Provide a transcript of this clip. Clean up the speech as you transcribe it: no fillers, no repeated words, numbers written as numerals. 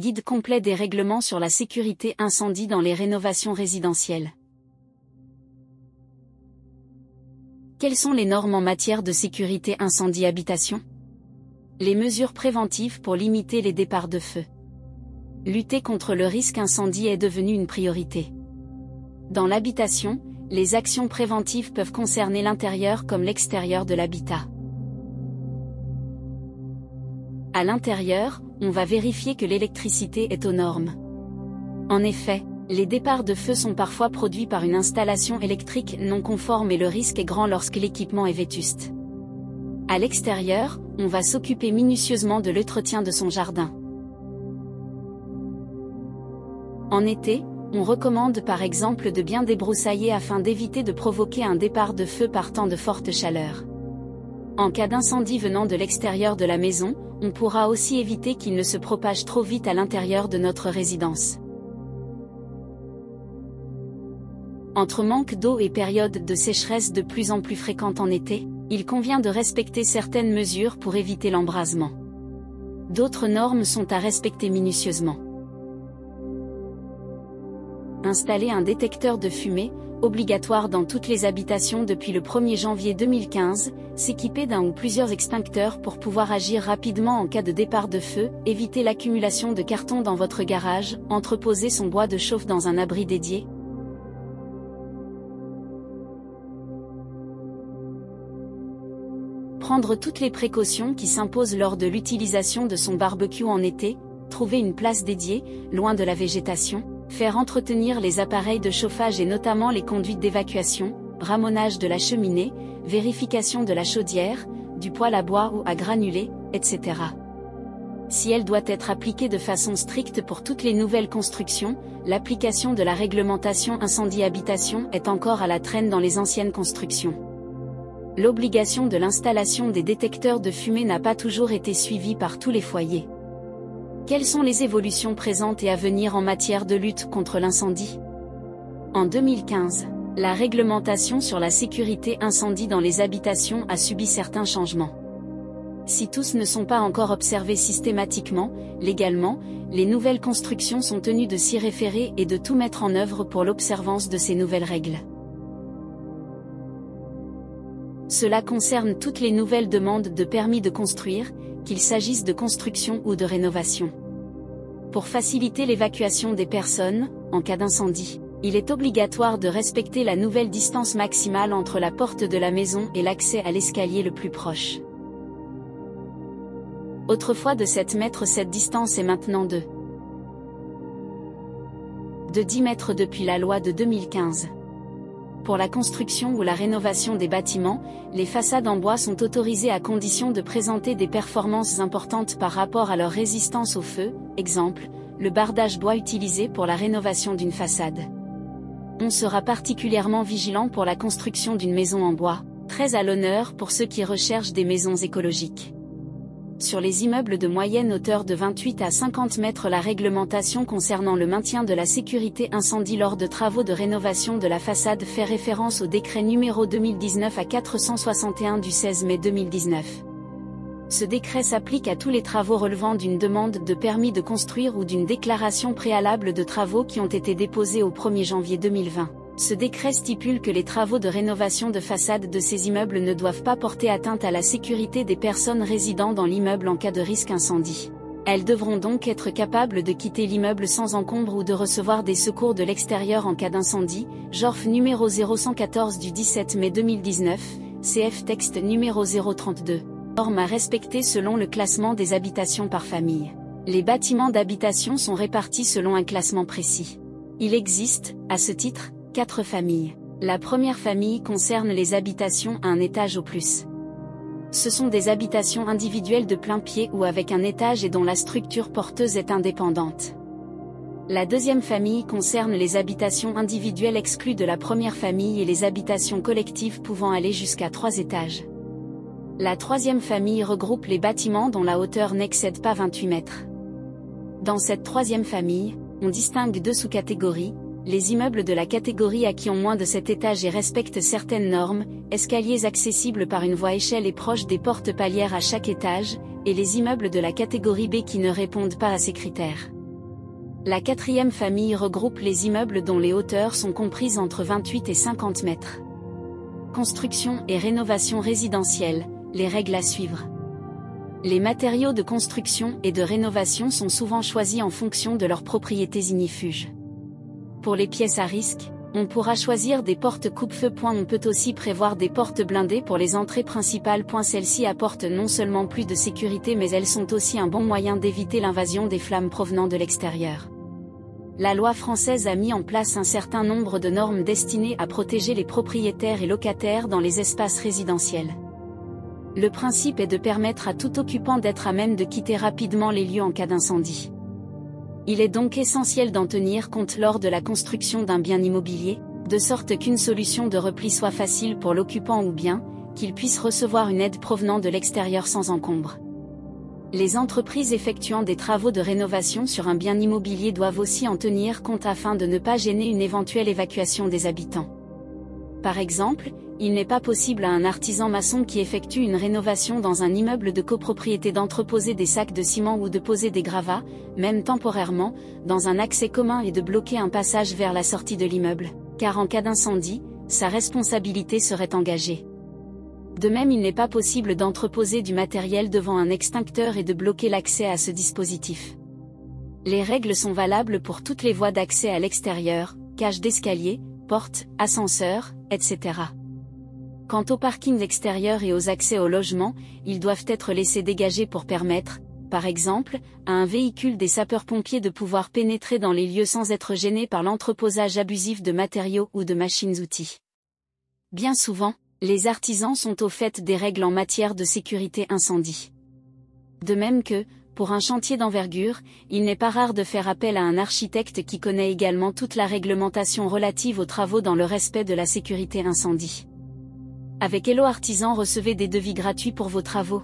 Guide complet des règlements sur la sécurité incendie dans les rénovations résidentielles. Quelles sont les normes en matière de sécurité incendie habitation? Les mesures préventives pour limiter les départs de feu. Lutter contre le risque incendie est devenu une priorité. Dans l'habitation, les actions préventives peuvent concerner l'intérieur comme l'extérieur de l'habitat. À l'intérieur, on va vérifier que l'électricité est aux normes. En effet, les départs de feu sont parfois produits par une installation électrique non conforme et le risque est grand lorsque l'équipement est vétuste. À l'extérieur, on va s'occuper minutieusement de l'entretien de son jardin. En été, on recommande par exemple de bien débroussailler afin d'éviter de provoquer un départ de feu par temps de forte chaleur. En cas d'incendie venant de l'extérieur de la maison, on pourra aussi éviter qu'il ne se propage trop vite à l'intérieur de notre résidence. Entre manque d'eau et période de sécheresse de plus en plus fréquente en été, il convient de respecter certaines mesures pour éviter l'embrasement. D'autres normes sont à respecter minutieusement. Installer un détecteur de fumée, obligatoire dans toutes les habitations depuis le 1er janvier 2015, s'équiper d'un ou plusieurs extincteurs pour pouvoir agir rapidement en cas de départ de feu, éviter l'accumulation de cartons dans votre garage, entreposer son bois de chauffe dans un abri dédié. Prendre toutes les précautions qui s'imposent lors de l'utilisation de son barbecue en été, trouver une place dédiée, loin de la végétation, faire entretenir les appareils de chauffage et notamment les conduites d'évacuation, ramonage de la cheminée, vérification de la chaudière, du poêle à bois ou à granulés, etc. Si elle doit être appliquée de façon stricte pour toutes les nouvelles constructions, l'application de la réglementation incendie-habitation est encore à la traîne dans les anciennes constructions. L'obligation de l'installation des détecteurs de fumée n'a pas toujours été suivie par tous les foyers. Quelles sont les évolutions présentes et à venir en matière de lutte contre l'incendie? En 2015, la réglementation sur la sécurité incendie dans les habitations a subi certains changements. Si tous ne sont pas encore observés systématiquement, légalement, les nouvelles constructions sont tenues de s'y référer et de tout mettre en œuvre pour l'observance de ces nouvelles règles. Cela concerne toutes les nouvelles demandes de permis de construire, qu'il s'agisse de construction ou de rénovation. Pour faciliter l'évacuation des personnes, en cas d'incendie, il est obligatoire de respecter la nouvelle distance maximale entre la porte de la maison et l'accès à l'escalier le plus proche. Autrefois de 7 mètres, cette distance est maintenant de 10 mètres depuis la loi de 2015. Pour la construction ou la rénovation des bâtiments, les façades en bois sont autorisées à condition de présenter des performances importantes par rapport à leur résistance au feu, exemple, le bardage bois utilisé pour la rénovation d'une façade. On sera particulièrement vigilant pour la construction d'une maison en bois, très à l'honneur pour ceux qui recherchent des maisons écologiques. Sur les immeubles de moyenne hauteur de 28 à 50 mètres, la réglementation concernant le maintien de la sécurité incendie lors de travaux de rénovation de la façade fait référence au décret numéro 2019-461 du 16 mai 2019. Ce décret s'applique à tous les travaux relevant d'une demande de permis de construire ou d'une déclaration préalable de travaux qui ont été déposés au 1er janvier 2020. Ce décret stipule que les travaux de rénovation de façade de ces immeubles ne doivent pas porter atteinte à la sécurité des personnes résidant dans l'immeuble en cas de risque incendie. Elles devront donc être capables de quitter l'immeuble sans encombre ou de recevoir des secours de l'extérieur en cas d'incendie, JORF numéro 0114 du 17 mai 2019, CF texte numéro 032. Normes à respecter selon le classement des habitations par famille. Les bâtiments d'habitation sont répartis selon un classement précis. Il existe, à ce titre, 4 familles. La première famille concerne les habitations à un étage au plus. Ce sont des habitations individuelles de plein pied ou avec un étage et dont la structure porteuse est indépendante. La deuxième famille concerne les habitations individuelles exclues de la première famille et les habitations collectives pouvant aller jusqu'à 3 étages. La troisième famille regroupe les bâtiments dont la hauteur n'excède pas 28 mètres. Dans cette troisième famille, on distingue 2 sous-catégories. Les immeubles de la catégorie A qui ont moins de 7 étages et respectent certaines normes, escaliers accessibles par une voie échelle et proches des portes palières à chaque étage, et les immeubles de la catégorie B qui ne répondent pas à ces critères. La quatrième famille regroupe les immeubles dont les hauteurs sont comprises entre 28 et 50 mètres. Construction et rénovation résidentielle, les règles à suivre. Les matériaux de construction et de rénovation sont souvent choisis en fonction de leurs propriétés ignifuges. Pour les pièces à risque, on pourra choisir des portes coupe-feu. On peut aussi prévoir des portes blindées pour les entrées principales. Celles-ci apportent non seulement plus de sécurité mais elles sont aussi un bon moyen d'éviter l'invasion des flammes provenant de l'extérieur. La loi française a mis en place un certain nombre de normes destinées à protéger les propriétaires et locataires dans les espaces résidentiels. Le principe est de permettre à tout occupant d'être à même de quitter rapidement les lieux en cas d'incendie. Il est donc essentiel d'en tenir compte lors de la construction d'un bien immobilier, de sorte qu'une solution de repli soit facile pour l'occupant ou bien, qu'il puisse recevoir une aide provenant de l'extérieur sans encombre. Les entreprises effectuant des travaux de rénovation sur un bien immobilier doivent aussi en tenir compte afin de ne pas gêner une éventuelle évacuation des habitants. Par exemple, il n'est pas possible à un artisan maçon qui effectue une rénovation dans un immeuble de copropriété d'entreposer des sacs de ciment ou de poser des gravats, même temporairement, dans un accès commun et de bloquer un passage vers la sortie de l'immeuble, car en cas d'incendie, sa responsabilité serait engagée. De même, il n'est pas possible d'entreposer du matériel devant un extincteur et de bloquer l'accès à ce dispositif. Les règles sont valables pour toutes les voies d'accès à l'extérieur, cages d'escalier, portes, ascenseurs, etc. Quant aux parkings extérieurs et aux accès au logement, ils doivent être laissés dégagés pour permettre, par exemple, à un véhicule des sapeurs-pompiers de pouvoir pénétrer dans les lieux sans être gêné par l'entreposage abusif de matériaux ou de machines-outils. Bien souvent, les artisans sont au fait des règles en matière de sécurité incendie. De même que, pour un chantier d'envergure, il n'est pas rare de faire appel à un architecte qui connaît également toute la réglementation relative aux travaux dans le respect de la sécurité incendie. Avec Hello Artisan, recevez des devis gratuits pour vos travaux.